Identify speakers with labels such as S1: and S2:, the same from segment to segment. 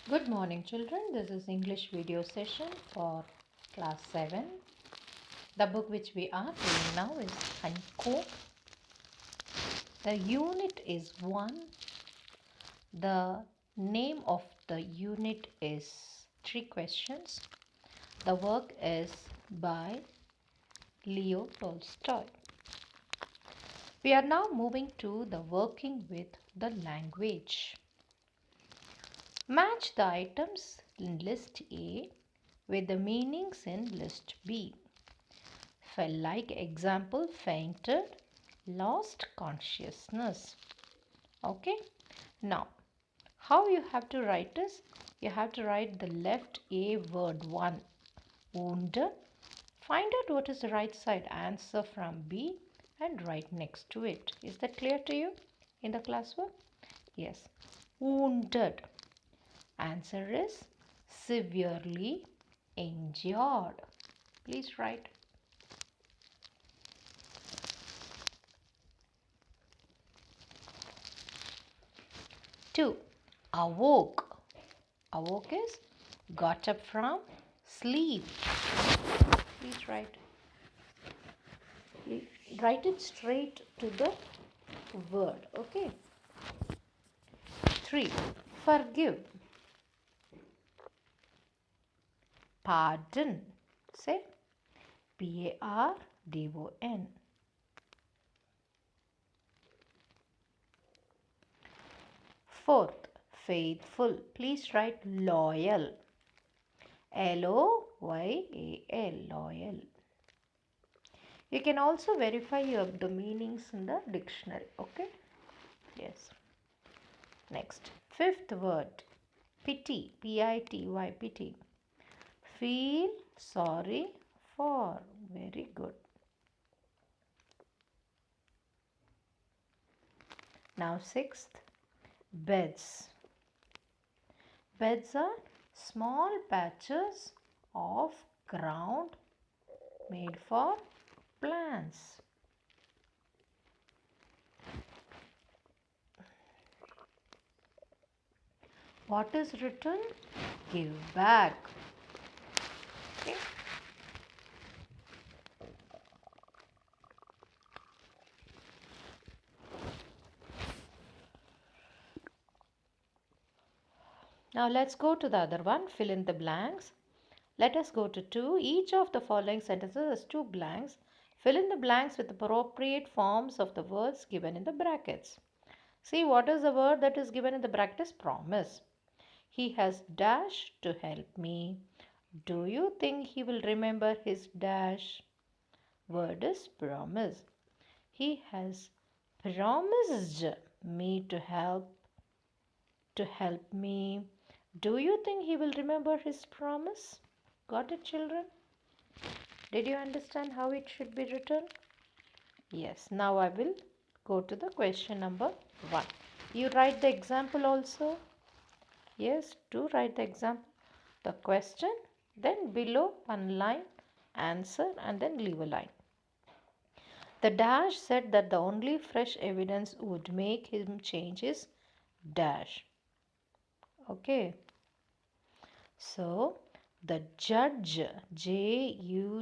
S1: Good morning, children. This is English video session for class 7. The book which we are reading now is Honeycomb. The unit is 1. The name of the unit is 3 questions. The work is by Leo Tolstoy. We are now moving to the working with the language. Match the items in list A with the meanings in list B. Like example, fainted, lost consciousness. Okay. Now, how you have to write is, you have to write the left A word 1, wounded. Find out what is the right side answer from B and write next to it. Is that clear to you in the classwork? Yes. Wounded. Answer is severely injured. Please write. 2. Awoke. Awoke is got up from sleep. Please write. Write it straight to the word. Okay. 3. Forgive. Pardon. Say Pardon. 4th, faithful. Please write loyal. Loyal. Loyal. You can also verify the meanings in the dictionary. Okay. Yes. Next. 5th word. Pity. Pity. Pity. Feel sorry for. Very good. Now 6th. Beds. Beds are small patches of ground made for plants. What is written? Give back. Okay. Now let's go to the other one. Fill in the blanks. Let us go to 2. Each of the following sentences has 2 blanks. Fill in the blanks with appropriate forms of the words given in the brackets. See, what is the word that is given in the brackets? Promise. He has dash to help me. Do you think he will remember his dash? Word is promise. He has promised me to help me. Do you think he will remember his promise? Got it, children? Did you understand how it should be written? Yes. Now I will go to the question number 1. You write the example also. Yes, do write the example. The question, then below one line, answer, and then leave a line. The dash said that the only fresh evidence would make him change his dash. Okay. So, the judge, Judge,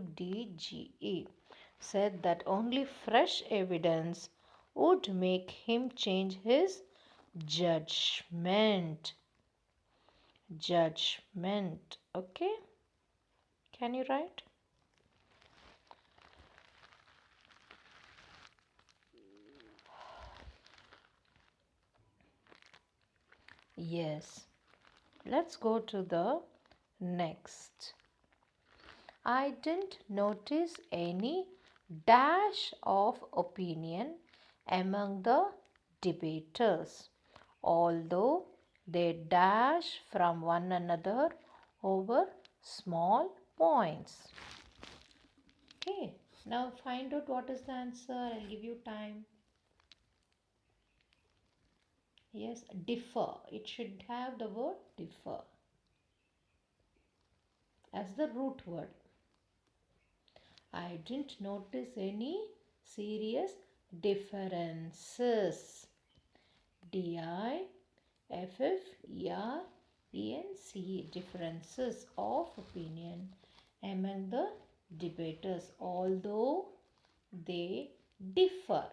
S1: said that only fresh evidence would make him change his judgment. Judgment. Okay. Can you write? Yes. Let's go to the next. I didn't notice any dash of opinion among the debaters, although they dash from one another over small points. Okay, now find out what is the answer. I'll give you time. Yes, differ. It should have the word differ as the root word. I didn't notice any serious differences. Differences. ENC, differences of opinion among the debaters, although they differ.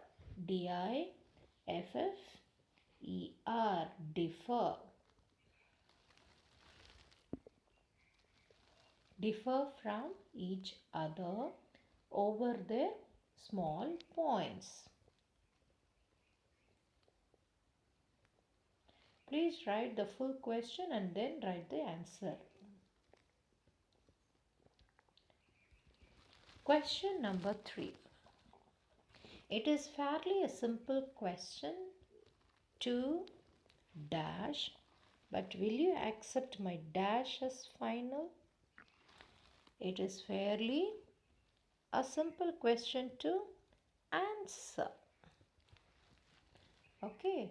S1: DIFFER, differ from each other over their small points. Please write the full question and then write the answer. Question number 3. It is fairly a simple question to dash, but will you accept my dash as final? It is fairly a simple question to answer. Okay.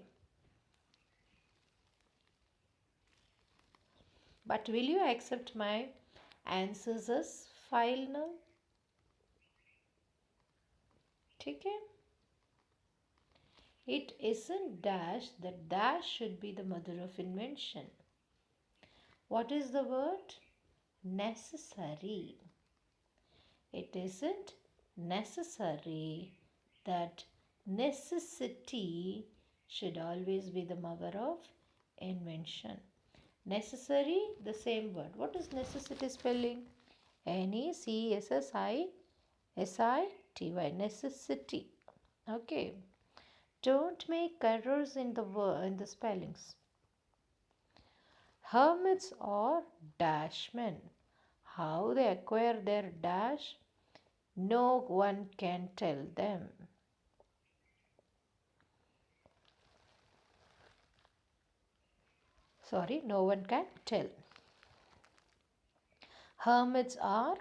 S1: But will you accept my answers as final? Okay. It isn't dash, that dash should be the mother of invention. What is the word? Necessary. It isn't necessary, that necessity should always be the mother of invention. Necessary, the same word. What is necessity spelling? NECSSISITY. Necessity. Okay. Don't make errors in the spellings. Hermits or dashmen. How they acquire their dash, no one can tell them. No one can tell. Hermits are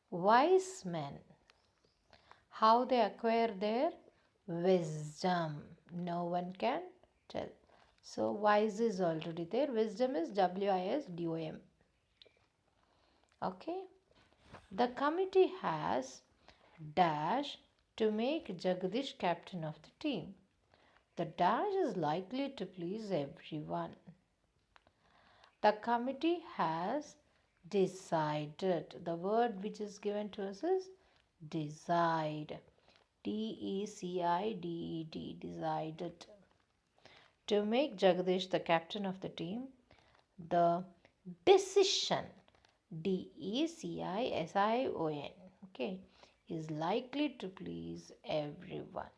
S1: wise men. How they acquire their wisdom, no one can tell. So wise is already there. Wisdom is WISDOM. Okay. The committee has dash to make Jagdish captain of the team. The dash is likely to please everyone. The committee has decided. The word which is given to us is decide. DECIDED, decided. To make Jagdish the captain of the team, the decision, DECISION, okay, is likely to please everyone.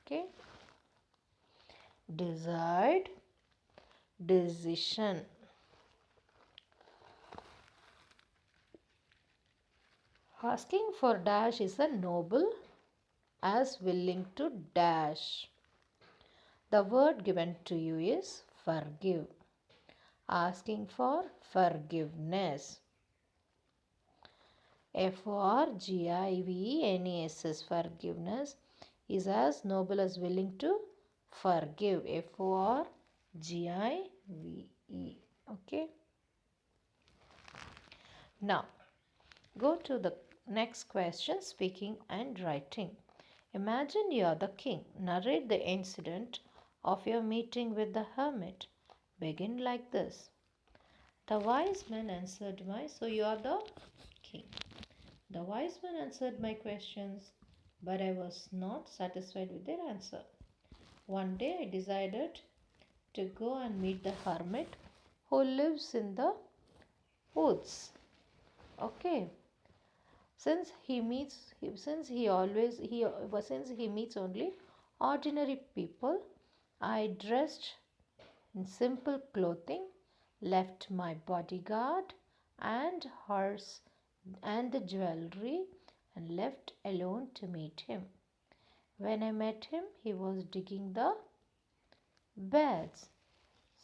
S1: Okay. Decide, decision. Asking for dash is a noble as willing to dash. The word given to you is forgive. Asking for forgiveness. FORGIVENESS, forgiveness, is as noble as willing to forgive. FORGIVE. Okay. Now, go to the next question, speaking and writing. Imagine you are the king. Narrate the incident of your meeting with the hermit. Begin like this. The wise man answered so you are the king. The wise man answered my questions, but I was not satisfied with their answer. One day I decided to go and meet the hermit who lives in the woods. Okay. Since he meets only ordinary people, I dressed in simple clothing, left my bodyguard and horse and the jewelry, and left alone to meet him. When I met him, he was digging the beds.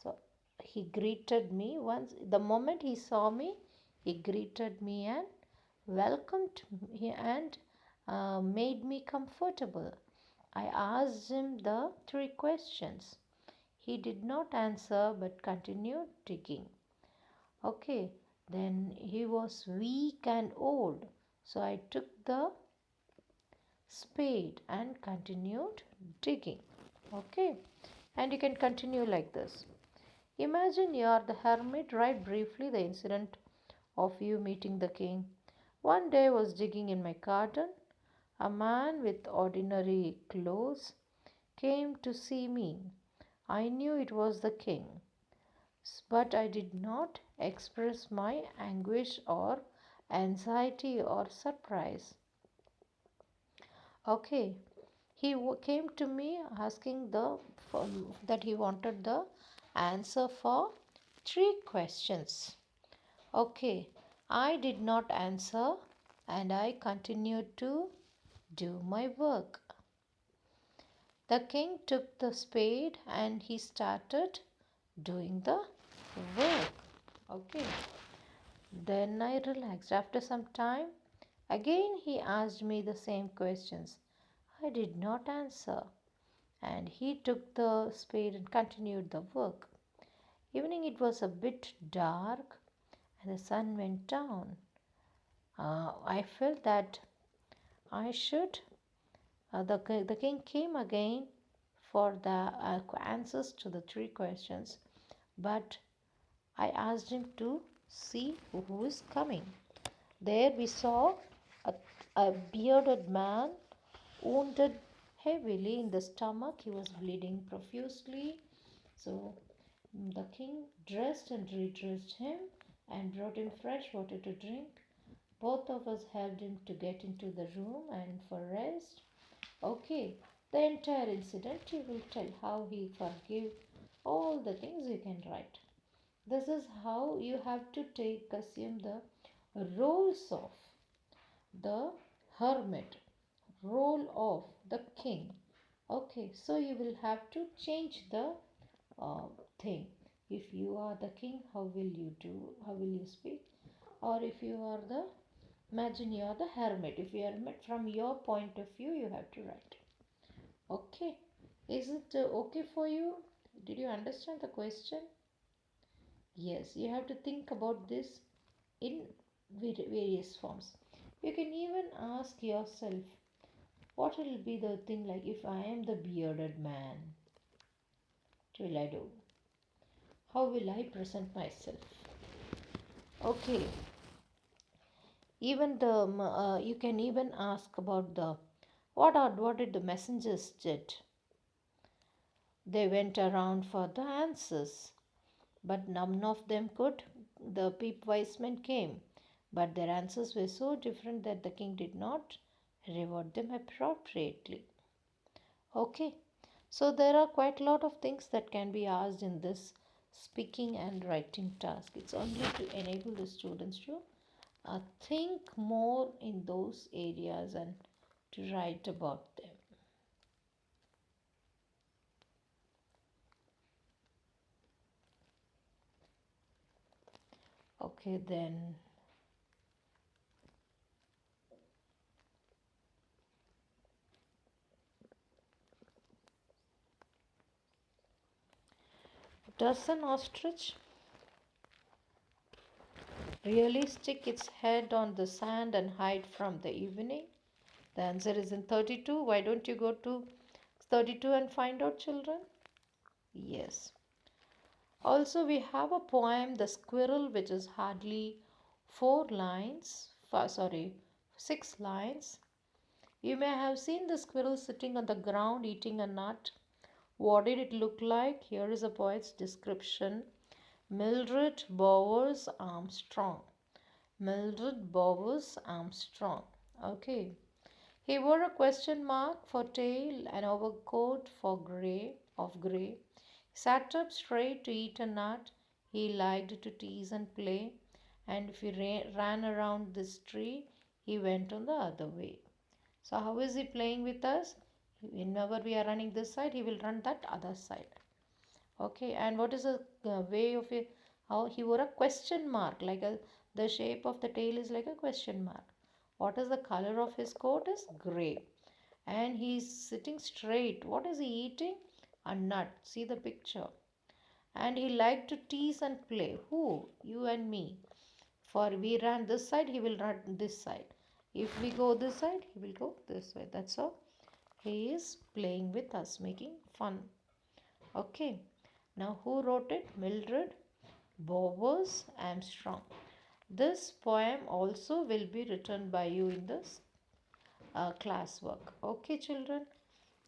S1: So he greeted me once. The moment he saw me, he greeted me and welcomed me and made me comfortable. I asked him the 3 questions. He did not answer but continued digging. Okay, then he was weak and old. So I took the spade and continued digging. Okay, and you can continue like this. Imagine you are the hermit. Write briefly the incident of you meeting the king. One day I was digging in my garden. A man with ordinary clothes came to see me. I knew it was the king, but I did not express my anguish or anxiety or surprise. Okay, he came to me asking that he wanted the answer for three questions. Okay, I did not answer and I continued to do my work. The king took the spade and he started doing the work. Okay, then I relaxed. After some time, again he asked me the same questions. I did not answer and he took the spade and continued the work. Evening it was a bit dark and the sun went down. I felt that I should. The king came again for the answers to the three questions, but I asked him to see who is coming. There we saw a, a bearded man wounded heavily in the stomach. He was bleeding profusely. So the king dressed and redressed him and brought him fresh water to drink. Both of us helped him to get into the room and for rest. Okay, the entire incident he will tell how he forgave all the things you can write. This is how you have to assume the roles of the hermit, role of the king. Okay, so you will have to change the uh, thing. If you are the king, how will you do? How will you speak? Or if you are the imagine you are the hermit. If you are hermit from your point of view, you have to write. Okay, is it okay for you? Did you understand the question? Yes, you have to think about this in various forms. You can even ask yourself, what will be the thing like if I am the bearded man? What will I do? How will I present myself? Okay, even you can even ask about the what did the messengers did? They went around for the answers, but none of them could. The wise men came, but their answers were so different that the king did not reward them appropriately. Okay, so there are quite a lot of things that can be asked in this speaking and writing task. It's only to enable the students to think more in those areas and to write about them. Okay, then does an ostrich really stick its head on the sand and hide from the evening? The answer is in 32. Why don't you go to 32 and find out, children? Yes. Also, we have a poem, The Squirrel, which is hardly 6 lines. You may have seen the squirrel sitting on the ground eating a nut. What did it look like? Here is a poet's description. Mildred Bowers Armstrong. Mildred Bowers Armstrong. Okay. He wore a question mark for tail, an overcoat of grey. He sat up straight to eat a nut. He liked to tease and play, and if he ran around this tree, he went on the other way. So how is he playing with us? Whenever we are running this side, he will run that other side. Okay, and what is the way of it? How he wore a question mark, the shape of the tail is like a question mark. What is the color of his coat? Is gray, and he's sitting straight. What is he eating? A nut. See the picture. And he liked to tease and play. Who? You and me. For we ran this side, he will run this side. If we go this side, he will go this way. That's all. He is playing with us, making fun. Okay. Now, who wrote it? Mildred Bowers Armstrong. This poem also will be written by you in this classwork. Okay, children.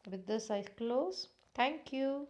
S1: With this, I close. Thank you.